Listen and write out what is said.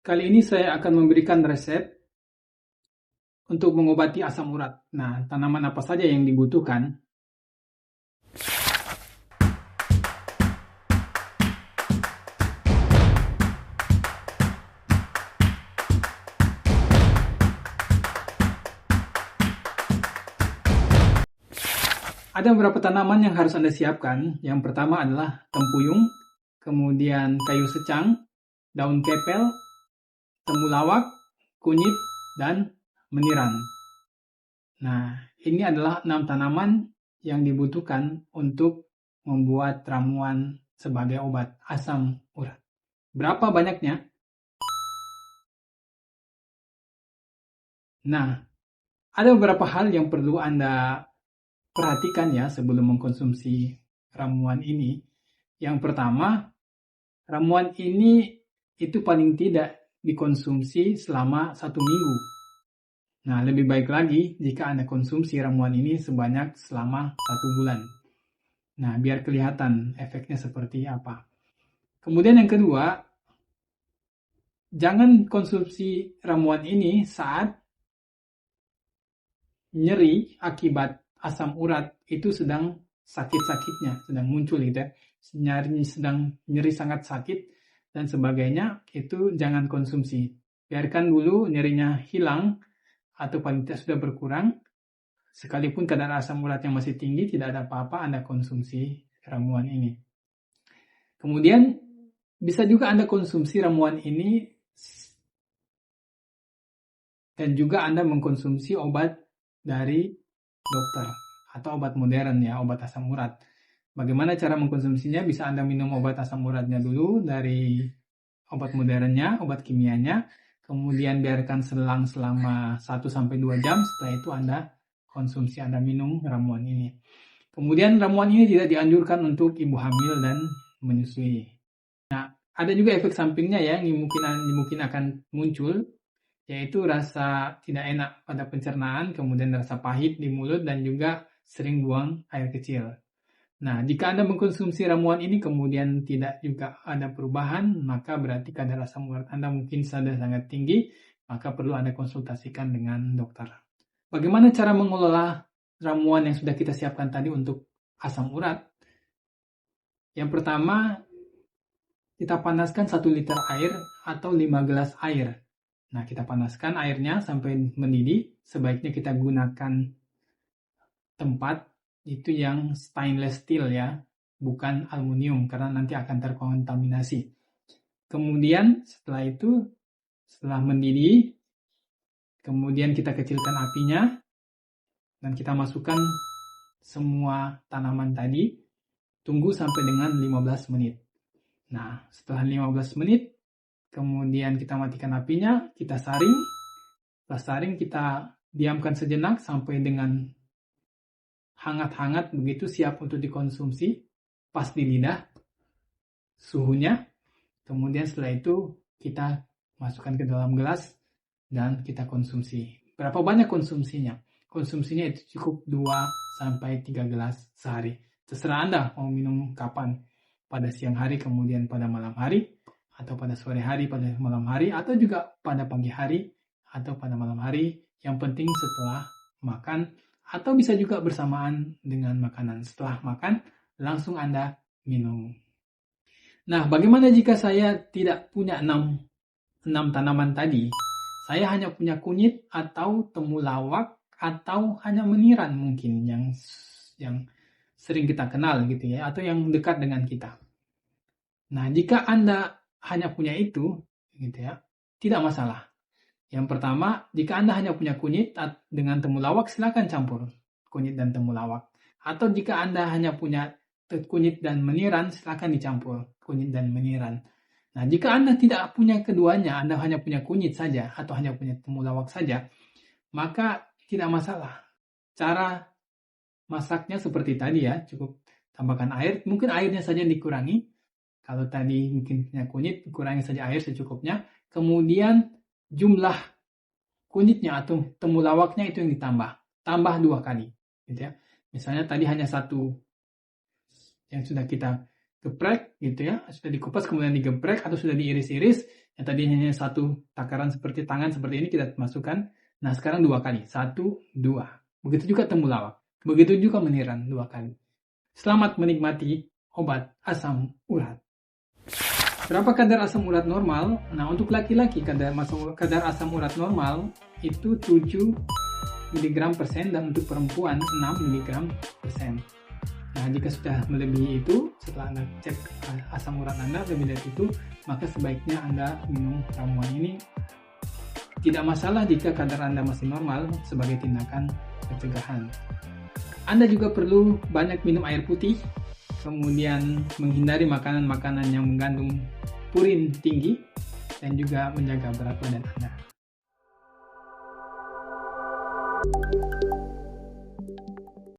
Kali ini saya akan memberikan resep untuk mengobati asam urat. Nah, tanaman apa saja yang dibutuhkan? Ada beberapa tanaman yang harus Anda siapkan. Yang pertama adalah tempuyung, kemudian kayu secang, daun kepel, temulawak, kunyit, dan meniran. Nah, ini adalah 6 tanaman yang dibutuhkan untuk membuat ramuan sebagai obat asam urat. Berapa banyaknya? Nah, ada beberapa hal yang perlu Anda perhatikan ya sebelum mengkonsumsi ramuan ini. Yang pertama, ramuan ini itu paling tidak dikonsumsi selama 1 minggu. Nah, lebih baik lagi jika Anda konsumsi ramuan ini sebanyak selama 1 bulan. Nah, biar kelihatan efeknya seperti apa. Kemudian yang kedua, jangan konsumsi ramuan ini saat nyeri akibat asam urat itu sedang sakit-sakitnya, sedang muncul gitu ya. Sedang nyeri sangat sakit dan sebagainya, itu jangan konsumsi. Biarkan dulu nyerinya hilang atau paling tidak sudah berkurang. Sekalipun kadar asam urat yang masih tinggi, tidak ada apa-apa Anda konsumsi ramuan ini. Kemudian bisa juga Anda konsumsi ramuan ini dan juga Anda mengkonsumsi obat dari dokter atau obat modern ya, obat asam urat. Bagaimana cara mengkonsumsinya? Bisa Anda minum obat asam uratnya dulu dari obat modernnya, obat kimianya, kemudian biarkan selang selama 1-2 jam, setelah itu Anda konsumsi, Anda minum ramuan ini. Kemudian ramuan ini tidak dianjurkan untuk ibu hamil dan menyusui. Nah, ada juga efek sampingnya ya yang mungkin akan muncul, yaitu rasa tidak enak pada pencernaan, kemudian rasa pahit di mulut, dan juga sering buang air kecil. Nah, jika Anda mengkonsumsi ramuan ini kemudian tidak juga ada perubahan, maka berarti kadar asam urat Anda mungkin sudah sangat tinggi, maka perlu Anda konsultasikan dengan dokter. Bagaimana cara mengelola ramuan yang sudah kita siapkan tadi untuk asam urat? Yang pertama, kita panaskan 1 liter air atau 5 gelas air. Nah, kita panaskan airnya sampai mendidih. Sebaiknya kita gunakan tempat itu yang stainless steel ya, bukan aluminium karena nanti akan terkontaminasi. Kemudian setelah mendidih, kemudian kita kecilkan apinya dan kita masukkan semua tanaman tadi, tunggu sampai dengan 15 menit. Nah, setelah 15 menit, kemudian kita matikan apinya, kita saring. Setelah saring, kita diamkan sejenak sampai dengan hangat-hangat, begitu siap untuk dikonsumsi, pas di lidah suhunya. Kemudian setelah itu kita masukkan ke dalam gelas dan kita konsumsi. Berapa banyak konsumsinya? Konsumsinya itu cukup 2-3 gelas sehari. Terserah Anda mau minum kapan, pada siang hari, kemudian pada malam hari, atau pada sore hari, pada malam hari, atau juga pada pagi hari, atau pada malam hari. Yang penting setelah makan, atau bisa juga bersamaan dengan makanan. Setelah makan, langsung Anda minum. Nah, bagaimana jika saya tidak punya 6 tanaman tadi? Saya hanya punya kunyit atau temulawak atau hanya meniran mungkin yang sering kita kenal gitu ya, atau yang dekat dengan kita. Nah, jika Anda hanya punya itu gitu ya, tidak masalah. Yang pertama, jika Anda hanya punya kunyit dengan temulawak, silakan campur kunyit dan temulawak. Atau jika Anda hanya punya kunyit dan meniran, silakan dicampur kunyit dan meniran. Nah, jika Anda tidak punya keduanya, Anda hanya punya kunyit saja atau hanya punya temulawak saja, maka tidak masalah. Cara masaknya seperti tadi ya, cukup tambahkan air, mungkin airnya saja dikurangi. Kalau tadi mungkin punya kunyit, kurangi saja air secukupnya. Kemudian jumlah kunyitnya atau temulawaknya itu yang ditambah. Tambah 2 kali. Gitu ya. Misalnya tadi hanya 1 yang sudah kita geprek gitu ya, sudah dikupas kemudian digeprek atau sudah diiris-iris, yang tadinya hanya satu takaran seperti tangan seperti ini kita masukkan. Nah sekarang 2 kali, 1, 2. Begitu juga temulawak, begitu juga meniran 2 kali. Selamat menikmati obat asam urat. Berapa kadar asam urat normal? Nah untuk laki-laki kadar asam urat normal itu 7 mg per sen dan untuk perempuan 6 mg per sen. Nah, jika sudah melebihi itu, setelah Anda cek asam urat Anda lebih dari itu, maka sebaiknya Anda minum ramuan ini. Tidak masalah jika kadar Anda masih normal sebagai tindakan pencegahan. Anda juga perlu banyak minum air putih, kemudian menghindari makanan-makanan yang mengandung purin tinggi, dan juga menjaga berat badan Anda.